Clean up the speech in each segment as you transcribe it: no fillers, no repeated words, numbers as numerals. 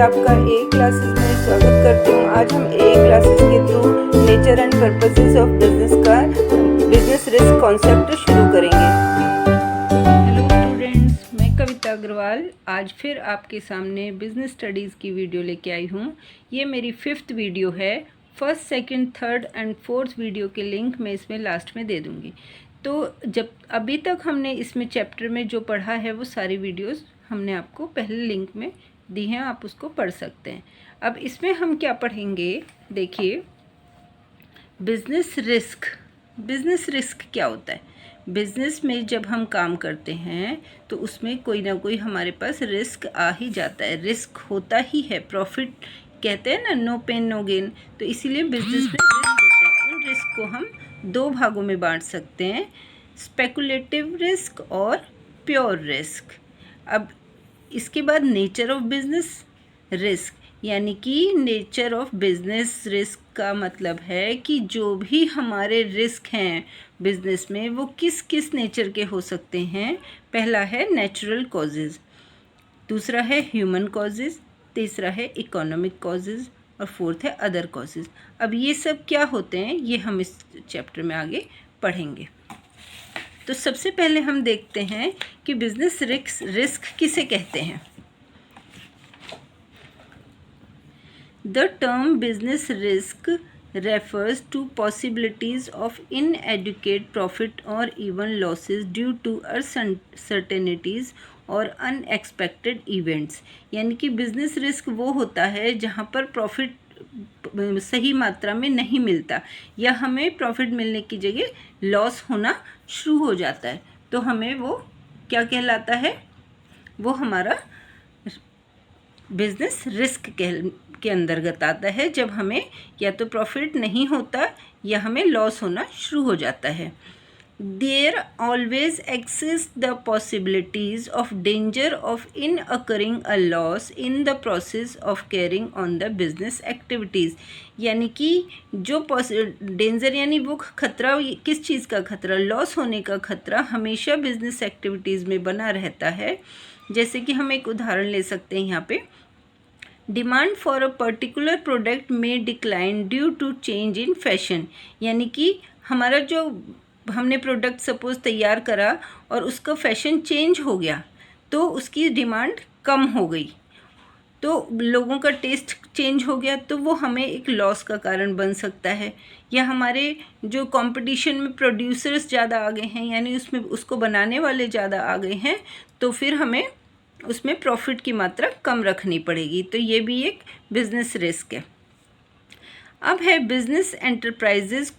आपका A classes में स्वागत करती हूँ। आज हम ए क्लासेस के through nature and purposes of business का बिजनेस रिस्क कॉन्सेप्ट शुरू करेंगे। हेलो स्टूडेंट्स, मैं कविता अग्रवाल आज फिर आपके सामने बिजनेस स्टडीज़ की वीडियो लेके आई हूँ। ये मेरी 5th वीडियो है। First, second, third and fourth video के लिंक मैं इसमें लास्ट में दे दूँगी। तो जब अभी तक हमने इसमें चैप्टर में जो पढ़ा है वो सारी वीडियोस हमने आपको पहले लिंक में दी हैं, आप उसको पढ़ सकते हैं। अब इसमें हम क्या पढ़ेंगे, देखिए बिजनेस रिस्क। बिजनेस रिस्क क्या होता है? बिजनेस में जब हम काम करते हैं तो उसमें कोई ना कोई हमारे पास रिस्क आ ही जाता है, रिस्क होता ही है। प्रॉफिट कहते हैं ना, नो पेन नो गेन, तो इसीलिए बिजनेस में रिस्क होते हैं। उन रिस्क को हम 2 भागों में बांट सकते हैं, स्पेकुलेटिव रिस्क और प्योर रिस्क। अब इसके बाद नेचर ऑफ बिजनेस रिस्क, यानी कि नेचर ऑफ बिजनेस रिस्क का मतलब है कि जो भी हमारे रिस्क हैं बिजनेस में वो किस किस नेचर के हो सकते हैं। पहला है नेचुरल कॉजेज़, दूसरा है ह्यूमन कॉजेज़, तीसरा है इकोनॉमिक कॉजेज़ और फोर्थ है अदर कॉजेज़। अब ये सब क्या होते हैं ये हम इस चैप्टर में आगे पढ़ेंगे। तो सबसे पहले हम देखते हैं कि बिजनेस रिस्क किसे कहते हैं। The term business risk refers to possibilities of inadequate profit or even losses due to uncertainties और अनएक्सपेक्टेड इवेंट्स। यानी कि बिजनेस रिस्क वो होता है जहाँ पर प्रॉफिट सही मात्रा में नहीं मिलता या हमें प्रॉफिट मिलने की जगह लॉस होना शुरू हो जाता है, तो हमें वो क्या कहलाता है, वो हमारा बिजनेस रिस्क के अंतर्गत आता है, जब हमें या तो प्रॉफिट नहीं होता या हमें लॉस होना शुरू हो जाता है। There always exists the possibilities of danger of incurring a loss in the process of carrying on the business activities। यानी कि जो डेंजर यानी वो खतरा, किस चीज़ का खतरा? लॉस होने का खतरा हमेशा बिजनेस एक्टिविटीज़ में बना रहता है। जैसे कि हम एक उदाहरण ले सकते हैं यहाँ पे, demand for a particular product में decline due to change in fashion. यानी कि हमारा जो हमने प्रोडक्ट सपोज़ तैयार करा और उसका फैशन चेंज हो गया तो उसकी डिमांड कम हो गई, तो लोगों का टेस्ट चेंज हो गया, तो वो हमें एक लॉस का कारण बन सकता है। या हमारे जो कंपटीशन में प्रोड्यूसर्स ज़्यादा आ गए हैं, यानी उसमें उसको बनाने वाले ज़्यादा आ गए हैं, तो फिर हमें उसमें प्रॉफिट की मात्रा कम रखनी पड़ेगी। तो ये भी एक बिजनेस रिस्क है। अब है business enterprises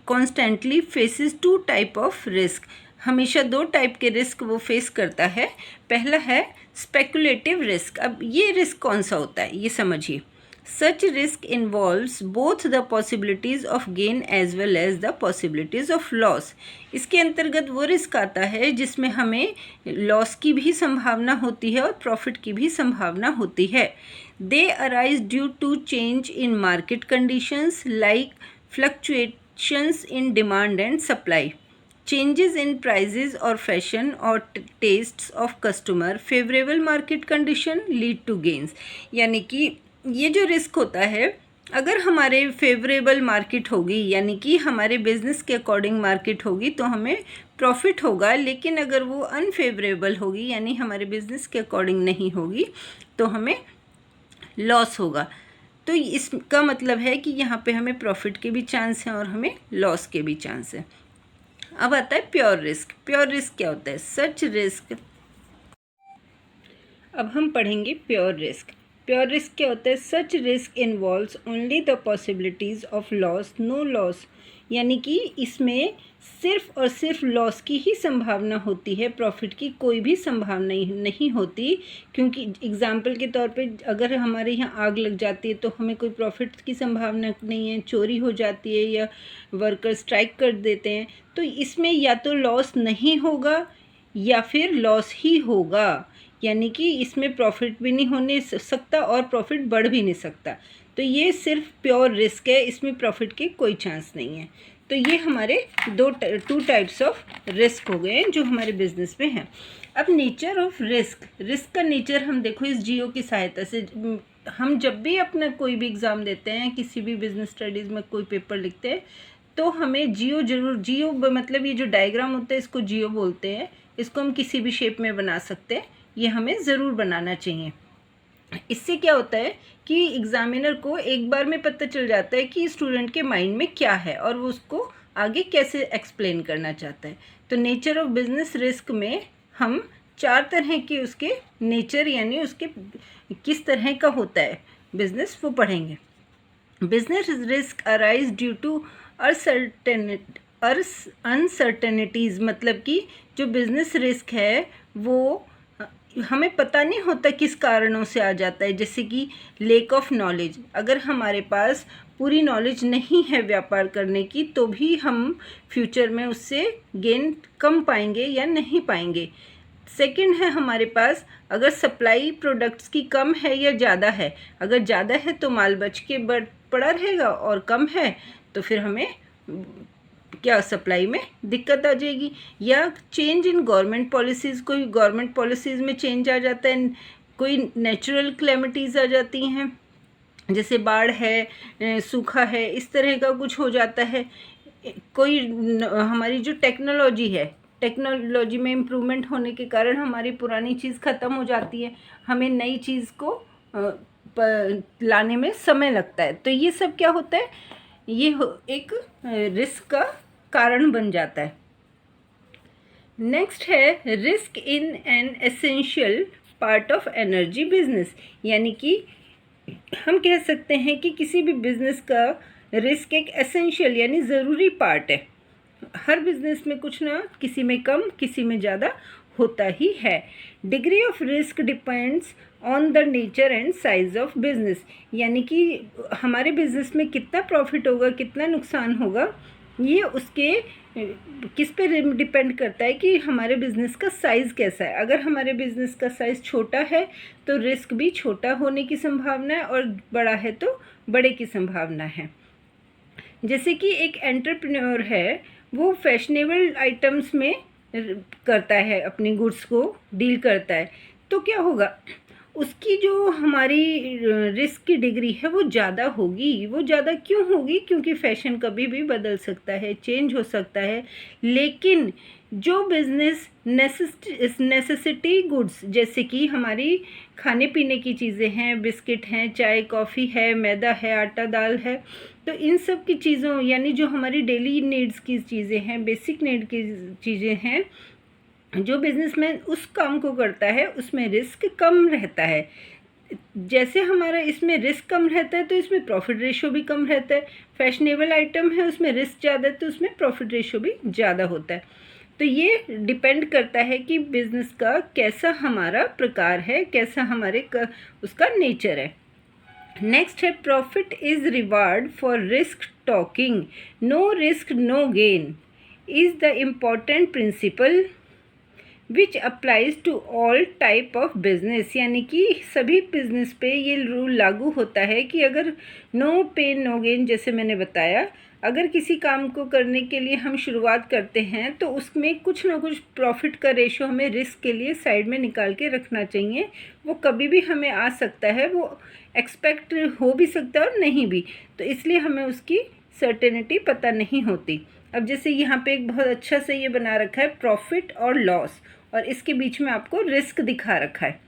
constantly faces 2 type of risk. हमेशा 2 टाइप के रिस्क वो फेस करता है। पहला है स्पेकुलेटिव रिस्क। अब ये रिस्क कौन सा होता है ये समझिए। Such risk involves both the possibilities of gain as well as the possibilities of loss. इसके अंतर्गत वो रिस्क आता है जिसमें हमें लॉस की भी संभावना होती है और प्रॉफिट की भी संभावना होती है। They arise due to change in market conditions like fluctuations in demand and supply, changes in prices or fashion or tastes of customer, favorable market condition lead to gains। यानी कि ये जो रिस्क होता है, अगर हमारे फेवरेबल मार्केट होगी यानी कि हमारे बिजनेस के अकॉर्डिंग मार्केट होगी तो हमें प्रॉफिट होगा, लेकिन अगर वो अनफेवरेबल होगी यानी हमारे बिजनेस के अकॉर्डिंग नहीं होगी तो हमें लॉस होगा। तो इसका मतलब है कि यहाँ पे हमें प्रॉफिट के भी चांस हैं और हमें लॉस के भी चांस हैं। अब आता है प्योर रिस्क। प्योर रिस्क क्या होता है? Such risk. अब हम पढ़ेंगे प्योर रिस्क। प्योर रिस्क क्या होता है? Such risk involves only the possibilities of loss, no loss. यानी कि इसमें सिर्फ और सिर्फ लॉस की ही संभावना होती है, प्रॉफिट की कोई भी संभावना नहीं होती। क्योंकि एग्जाम्पल के तौर पे अगर हमारे यहाँ आग लग जाती है तो हमें कोई प्रॉफिट की संभावना नहीं है, चोरी हो जाती है या वर्कर स्ट्राइक कर देते हैं, तो इसमें या तो लॉस नहीं होगा या फिर लॉस ही होगा। यानी कि इसमें प्रॉफिट भी नहीं होने सकता और प्रॉफिट बढ़ भी नहीं सकता। तो ये सिर्फ प्योर रिस्क है, इसमें प्रॉफिट के कोई चांस नहीं है। तो ये हमारे टू टाइप्स ऑफ रिस्क हो गए हैं जो हमारे बिजनेस में हैं। अब नेचर ऑफ रिस्क का नेचर हम देखो इस जियो की सहायता से, हम जब भी अपना कोई भी एग्ज़ाम देते हैं, किसी भी बिजनेस स्टडीज़ में कोई पेपर लिखते हैं, तो हमें जियो मतलब ये जो डायग्राम होता है इसको जियो बोलते हैं। इसको हम किसी भी शेप में बना सकते हैं, ये हमें ज़रूर बनाना चाहिए। इससे क्या होता है कि एग्ज़ामिनर को एक बार में पता चल जाता है कि स्टूडेंट के माइंड में क्या है और वो उसको आगे कैसे एक्सप्लेन करना चाहता है। तो नेचर ऑफ बिजनेस रिस्क में हम 4 तरह के उसके नेचर यानी उसके किस तरह का होता है बिजनेस वो पढ़ेंगे। Business risk arise due to uncertainties, मतलब कि जो बिजनेस रिस्क है वो हमें पता नहीं होता किस कारणों से आ जाता है, जैसे कि लेक ऑफ नॉलेज। अगर हमारे पास पूरी नॉलेज नहीं है व्यापार करने की तो भी हम फ्यूचर में उससे गेन कम पाएंगे या नहीं पाएंगे। सेकंड है हमारे पास अगर सप्लाई प्रोडक्ट्स की कम है या ज़्यादा है, अगर ज़्यादा है तो माल बच के पड़ा रहेगा और कम है तो फिर हमें क्या सप्लाई में दिक्कत आ जाएगी। या चेंज इन गवर्नमेंट पॉलिसीज़, कोई गवर्नमेंट पॉलिसीज़ में चेंज आ जाता है, कोई नेचुरल क्लेमिटीज़ आ जाती हैं जैसे बाढ़ है, सूखा है, इस तरह का कुछ हो जाता है। कोई हमारी जो टेक्नोलॉजी है, टेक्नोलॉजी में इम्प्रूवमेंट होने के कारण हमारी पुरानी चीज़ ख़त्म हो जाती है, हमें नई चीज़ को लाने में समय लगता है। तो ये सब क्या होता है, ये एक रिस्क का कारण बन जाता है। नेक्स्ट है risk in an essential part of energy business, यानी कि हम कह सकते हैं कि किसी भी बिजनेस का रिस्क एक एसेंशियल यानी ज़रूरी पार्ट है। हर बिजनेस में कुछ ना किसी में कम किसी में ज़्यादा होता ही है। Degree of risk depends on the nature and size of business, यानी कि हमारे बिजनेस में कितना प्रॉफिट होगा कितना नुकसान होगा ये उसके किस पे डिपेंड करता है कि हमारे बिज़नेस का साइज़ कैसा है। अगर हमारे बिज़नेस का साइज़ छोटा है तो रिस्क भी छोटा होने की संभावना है और बड़ा है तो बड़े की संभावना है। जैसे कि एक एंटरप्रेन्योर है, वो फैशनेबल आइटम्स में करता है, अपनी गुड्स को डील करता है, तो क्या होगा उसकी जो हमारी रिस्क की डिग्री है वो ज़्यादा होगी। वो ज़्यादा क्यों होगी, क्योंकि फ़ैशन कभी भी बदल सकता है, चेंज हो सकता है। लेकिन जो बिज़नेस नेसेसिटी गुड्स जैसे कि हमारी खाने पीने की चीज़ें हैं, बिस्किट हैं, चाय कॉफ़ी है, मैदा है, आटा दाल है, तो इन सब की चीज़ों यानी जो हमारी डेली नीड्स की चीज़ें हैं, बेसिक नीड की चीज़ें हैं, जो बिजनेसमैन उस काम को करता है उसमें रिस्क कम रहता है। जैसे हमारा इसमें रिस्क कम रहता है तो इसमें प्रॉफिट रेशो भी कम रहता है। फैशनेबल आइटम है उसमें रिस्क ज़्यादा है तो उसमें प्रॉफिट रेशो भी ज़्यादा होता है। तो ये डिपेंड करता है कि बिज़नेस का कैसा हमारा प्रकार है, कैसा हमारे उसका नेचर है। नेक्स्ट है profit is reward for risk talking, no risk no gain is the important principle which applies to all type of business, यानी कि सभी बिजनेस पे ये रूल लागू होता है कि अगर नो पेन नो गेन, जैसे मैंने बताया, अगर किसी काम को करने के लिए हम शुरुआत करते हैं तो उसमें कुछ ना कुछ प्रॉफिट का रेशो हमें रिस्क के लिए साइड में निकाल के रखना चाहिए। वो कभी भी हमें आ सकता है, वो एक्सपेक्ट हो भी सकता है और नहीं भी, तो इसलिए हमें उसकी सर्टेनिटी पता नहीं होती। अब जैसे यहाँ पे एक बहुत अच्छा से ये बना रखा है प्रॉफिट और लॉस, और इसके बीच में आपको रिस्क दिखा रखा है,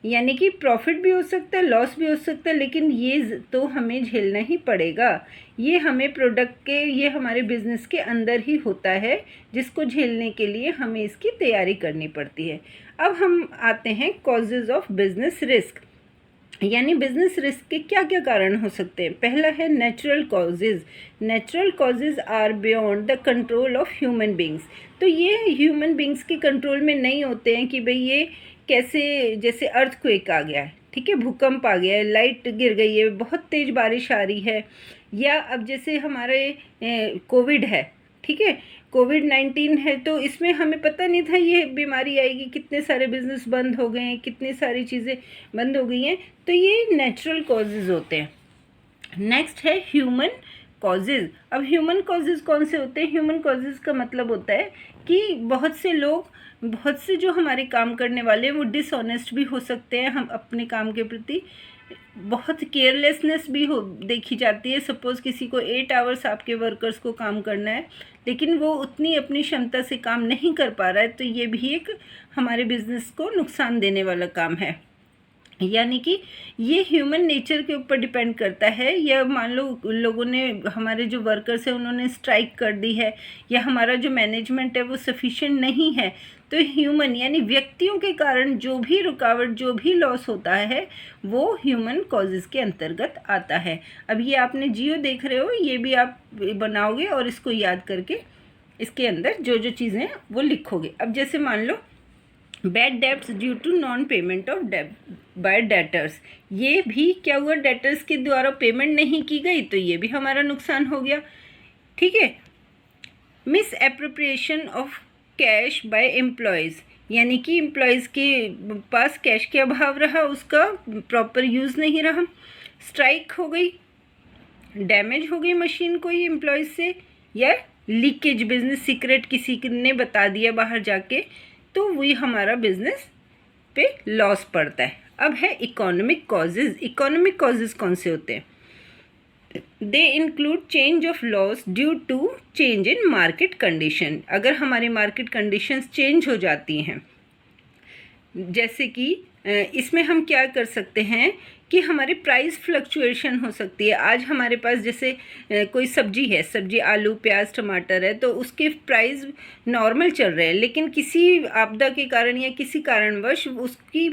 यानी कि प्रॉफिट भी हो सकता है, लॉस भी हो सकता है, लेकिन ये तो हमें झेलना ही पड़ेगा। ये हमें प्रोडक्ट के, ये हमारे बिजनेस के अंदर ही होता है, जिसको झेलने के लिए हमें इसकी तैयारी करनी पड़ती है। अब हम आते हैं कॉजेज़ ऑफ बिजनेस रिस्क, यानी बिजनेस रिस्क के क्या क्या कारण हो सकते हैं। पहला है natural causes. Natural causes are beyond the control of human beings, तो ये ह्यूमन बींग्स के कंट्रोल में नहीं होते हैं कि भाई ये कैसे, जैसे अर्थक्वेक आ गया है, ठीक है, भूकंप आ गया है, लाइट गिर गई है, बहुत तेज़ बारिश आ रही है, या अब जैसे हमारे कोविड है, ठीक है, कोविड-19 है, तो इसमें हमें पता नहीं था ये बीमारी आएगी, कितने सारे बिजनेस बंद हो गए हैं, कितनी सारी चीज़ें बंद हो गई हैं, तो ये नेचुरल कॉजेज़ होते हैं। नेक्स्ट है ह्यूमन कॉजेज़। अब ह्यूमन कॉजेज़ कौन से होते हैं? ह्यूमन कॉजेज़ का मतलब होता है कि बहुत से जो हमारे काम करने वाले हैं वो डिसऑनेस्ट भी हो सकते हैं, हम अपने काम के प्रति बहुत केयरलेसनेस भी देखी जाती है। सपोज़ किसी को 8 आवर्स आपके वर्कर्स को काम करना है, लेकिन वो उतनी अपनी क्षमता से काम नहीं कर पा रहा है, तो ये भी एक हमारे बिजनेस को नुकसान देने वाला काम है। यानी कि ये ह्यूमन नेचर के ऊपर डिपेंड करता है। या मान लो लोगों ने, हमारे जो वर्कर्स हैं उन्होंने स्ट्राइक कर दी है, या हमारा जो मैनेजमेंट है वो सफिशिएंट नहीं है, तो ह्यूमन यानी व्यक्तियों के कारण जो भी रुकावट, जो भी लॉस होता है वो ह्यूमन कॉजेज़ के अंतर्गत आता है। अब ये आपने जियो देख रहे हो, ये भी आप बनाओगे और इसको याद करके इसके अंदर जो जो चीज़ें हैं वो लिखोगे। अब जैसे मान लो bad debts due to non payment of by debtors, ये भी क्या हुआ, डेटर्स के द्वारा पेमेंट नहीं की गई, तो ये भी हमारा नुकसान हो गया। ठीक है। Miss appropriation of cash by employees, यानी कि एम्प्लॉयज़ के पास कैश के अभाव रहा, उसका प्रॉपर यूज़ नहीं रहा। स्ट्राइक हो गई, डैमेज हो गई मशीन कोई एम्प्लॉयज़ से, या लीकेज, बिजनेस सीक्रेट किसी ने बता दिया बाहर जाके, तो वही हमारा बिजनेस पे लॉस पड़ता है। अब है इकोनॉमिक कॉजेज़। इकोनॉमिक कॉजेज़ कौन से होते हैं? They include change of loss due to change in market condition. अगर हमारी मार्केट कंडीशंस चेंज हो जाती हैं, जैसे कि इसमें हम क्या कर सकते हैं कि हमारी प्राइस फ्लक्चुएशन हो सकती है। आज हमारे पास जैसे कोई सब्जी है, सब्जी आलू प्याज टमाटर है, तो उसके प्राइस नॉर्मल चल रहे हैं, लेकिन किसी आपदा के कारण या किसी कारणवश उसकी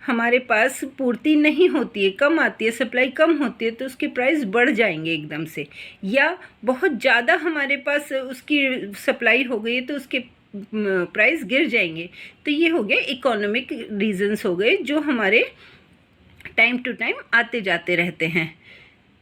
हमारे पास पूर्ति नहीं होती है, कम आती है, सप्लाई कम होती है, तो उसके प्राइस बढ़ जाएंगे एकदम से। या बहुत ज़्यादा हमारे पास उसकी सप्लाई हो गई है तो उसके प्राइस गिर जाएंगे। तो ये हो गया इकोनॉमिक रीजंस हो गए जो हमारे टाइम टू टाइम आते जाते रहते हैं।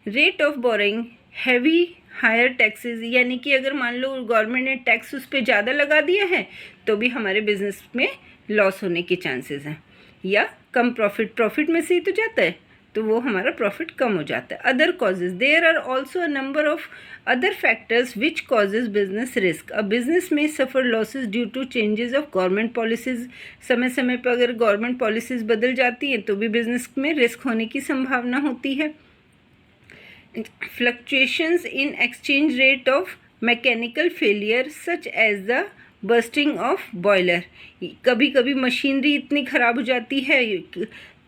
Rate of borrowing, heavy higher taxes, यानी कि अगर मान लो गवर्नमेंट ने टैक्स उस पर ज़्यादा लगा दिया है तो भी हमारे बिजनेस में लॉस होने के चांसेस हैं। या कम प्रॉफिट में से ही तो जाता है, तो वो हमारा प्रॉफिट कम हो जाता है। Other causes, there are also a number of other factors which causes business risk. अब बिजनेस में suffer losses due to changes of government policies. समय समय पर अगर गवर्नमेंट पॉलिसीज़ बदल जाती हैं तो भी बिजनेस में रिस्क होने की संभावना होती है। Fluctuations in exchange rate of mechanical failure such as the bursting of boiler. कभी कभी मशीनरी इतनी ख़राब हो जाती है,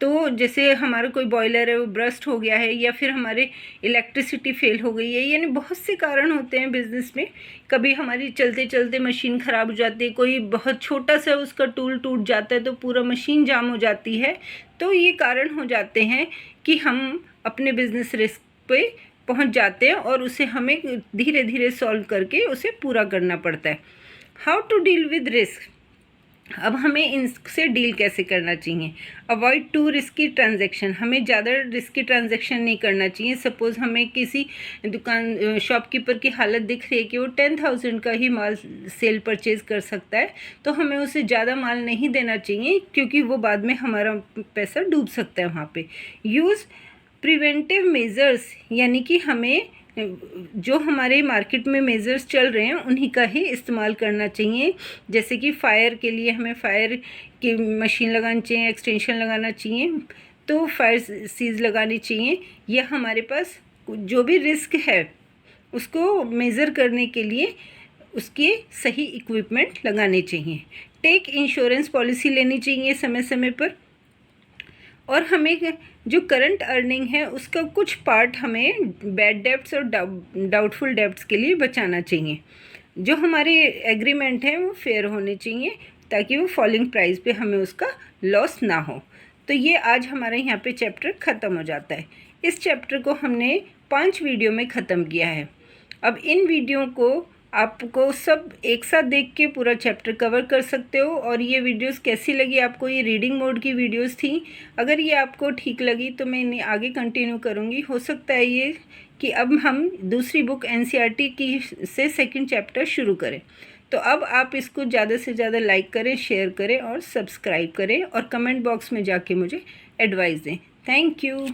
तो जैसे हमारा कोई बॉयलर है वो ब्रस्ट हो गया है, या फिर हमारे इलेक्ट्रिसिटी फेल हो गई है, यानी बहुत से कारण होते हैं बिज़नेस में। कभी हमारी चलते चलते मशीन ख़राब हो जाती है, कोई बहुत छोटा सा उसका टूल टूट जाता है तो पूरा मशीन जाम हो जाती है। तो ये कारण हो जाते हैं कि हम अपने बिज़नेस रिस्क पे पहुंच जाते हैं और उसे हमें धीरे धीरे सॉल्व करके उसे पूरा करना पड़ता है। How to deal with risk, अब हमें इनसे डील कैसे करना चाहिए। अवॉइड टू रिस्की ट्रांजैक्शन, हमें ज़्यादा रिस्की ट्रांजैक्शन नहीं करना चाहिए। सपोज़ हमें किसी दुकान शॉपकीपर की हालत दिख रही है कि वो 10,000 का ही माल सेल परचेज़ कर सकता है, तो हमें उसे ज़्यादा माल नहीं देना चाहिए, क्योंकि वो बाद में हमारा पैसा डूब सकता है वहाँ पे। यूज़ प्रिवेंटिव मेजर्स, यानी कि हमें जो हमारे मार्केट में मेजर्स चल रहे हैं उन्हीं का ही इस्तेमाल करना चाहिए। जैसे कि फायर के लिए हमें फायर की मशीन लगानी चाहिए, एक्सटेंशन लगाना चाहिए, तो फायर सीज लगानी चाहिए। या हमारे पास जो भी रिस्क है उसको मेज़र करने के लिए उसके सही इक्विपमेंट लगाने चाहिए। टेक इंश्योरेंस पॉलिसी लेनी चाहिए समय समय पर। और हमें जो करंट अर्निंग है उसका कुछ पार्ट हमें बैड डेब्ट्स और डाउटफुल डेब्ट्स के लिए बचाना चाहिए। जो हमारे एग्रीमेंट हैं वो फेयर होने चाहिए, ताकि वो फॉलिंग प्राइस पे हमें उसका लॉस ना हो। तो ये आज हमारे यहाँ पे चैप्टर ख़त्म हो जाता है। इस चैप्टर को हमने 5 वीडियो में ख़त्म किया है। अब इन वीडियो को आपको सब एक साथ देख के पूरा चैप्टर कवर कर सकते हो। और ये वीडियोस कैसी लगी आपको, ये रीडिंग मोड की वीडियोस थी। अगर ये आपको ठीक लगी तो मैं इन्हें आगे कंटिन्यू करूँगी। हो सकता है ये कि अब हम दूसरी बुक NCERT की से सेकंड चैप्टर शुरू करें। तो अब आप इसको ज़्यादा से ज़्यादा लाइक करें, शेयर करें और सब्सक्राइब करें, और कमेंट बॉक्स में जाके मुझे एडवाइस दें। Thank you.